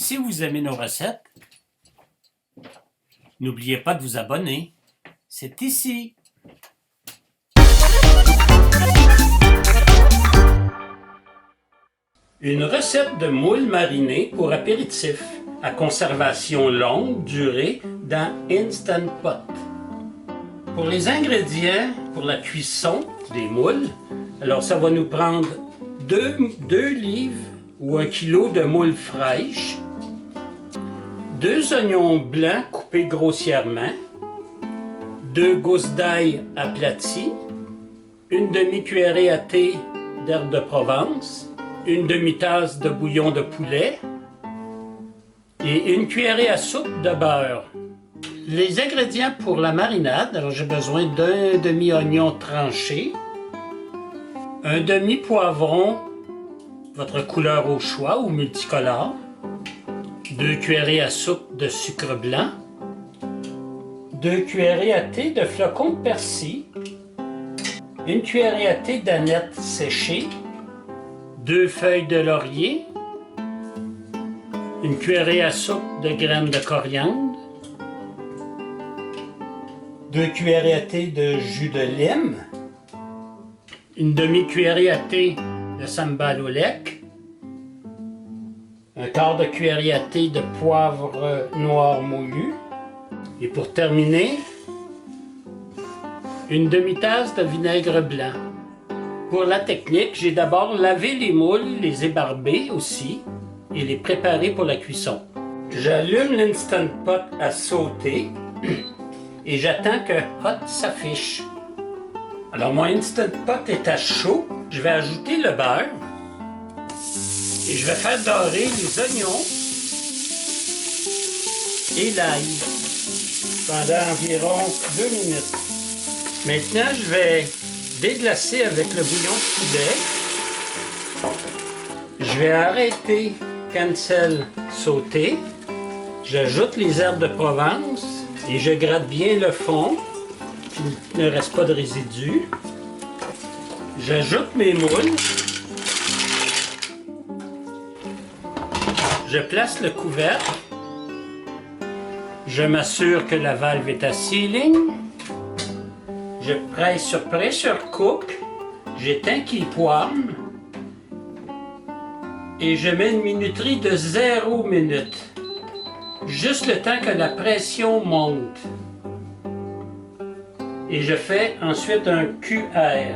Si vous aimez nos recettes, n'oubliez pas de vous abonner. C'est ici. Une recette de moules marinées pour apéritif à conservation longue durée dans Instant Pot. Pour les ingrédients pour la cuisson des moules, alors ça va nous prendre 2 livres ou 1 kg de moules fraîches, 2 oignons blancs coupés grossièrement, 2 gousses d'ail aplaties, une demi-cuillerée à thé d'herbes de Provence, une demi-tasse de bouillon de poulet et une cuillerée à soupe de beurre. Les ingrédients pour la marinade, alors j'ai besoin d'un demi-oignon tranché, un demi-poivron, votre couleur au choix ou multicolore, 2 cuillerées à soupe de sucre blanc, 2 cuillerées à thé de flocons de persil, une cuillerée à thé d'aneth séchée, 2 feuilles de laurier, une cuillerée à soupe de graines de coriandre, 2 cuillerées à thé de jus de lime, une demi-cuillerée à thé de sambal oelek, un quart de cuillerée à thé de poivre noir moulu, et pour terminer, une demi-tasse de vinaigre blanc. Pour la technique, j'ai d'abord lavé les moules, les ébarber aussi, et les préparer pour la cuisson. J'allume l'Instant Pot à sauter et j'attends que Hot s'affiche. Alors mon Instant Pot est à chaud, je vais ajouter le beurre et je vais faire dorer les oignons et l'ail pendant environ 2 minutes. Maintenant, je vais déglacer avec le bouillon de poulet. Je vais arrêter cancel sauter. J'ajoute les herbes de Provence et je gratte bien le fond, qu'il ne reste pas de résidus. J'ajoute mes moules. Je place le couvercle. Je m'assure que la valve est à sealing. Je presse sur pressure cook. J'éteins qu'il poêle. Et je mets une minuterie de 0 minute. Juste le temps que la pression monte. Et je fais ensuite un QR.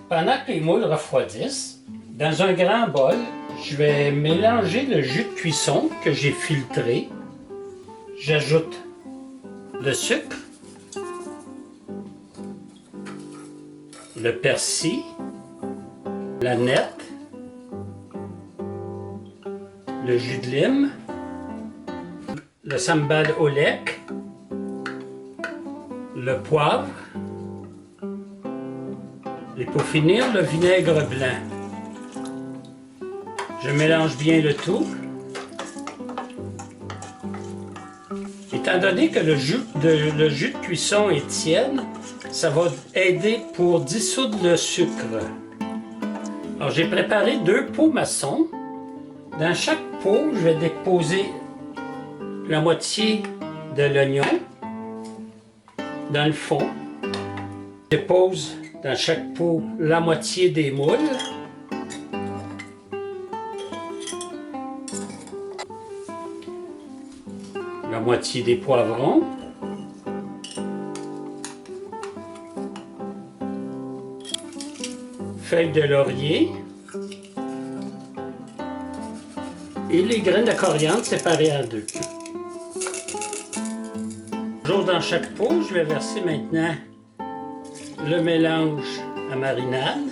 Pendant que les moules refroidissent, dans un grand bol, je vais mélanger le jus de cuisson que j'ai filtré. J'ajoute le sucre, le persil, l'aneth, le jus de lime, le sambal oelek, le poivre et pour finir le vinaigre blanc. Je mélange bien le tout. Étant donné que le jus de cuisson est tiède, ça va aider pour dissoudre le sucre. Alors j'ai préparé 2 pots maçons. Dans chaque pot, je vais déposer la moitié de l'oignon dans le fond. Je dépose dans chaque pot la moitié des moules. La moitié des poivrons. Feuilles de laurier. Et les graines de coriandre séparées en 2. Toujours dans chaque pot, je vais verser maintenant le mélange à marinade.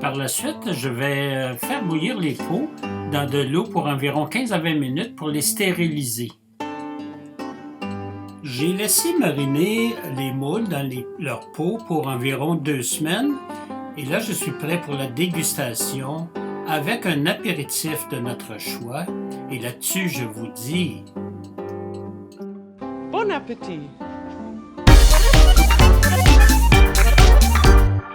Par la suite, je vais faire bouillir les pots dans de l'eau pour environ 15 à 20 minutes pour les stériliser. J'ai laissé mariner les moules dans leur peau pour environ 2 semaines et là je suis prêt pour la dégustation avec un apéritif de notre choix. Et là-dessus, je vous dis... Bon appétit!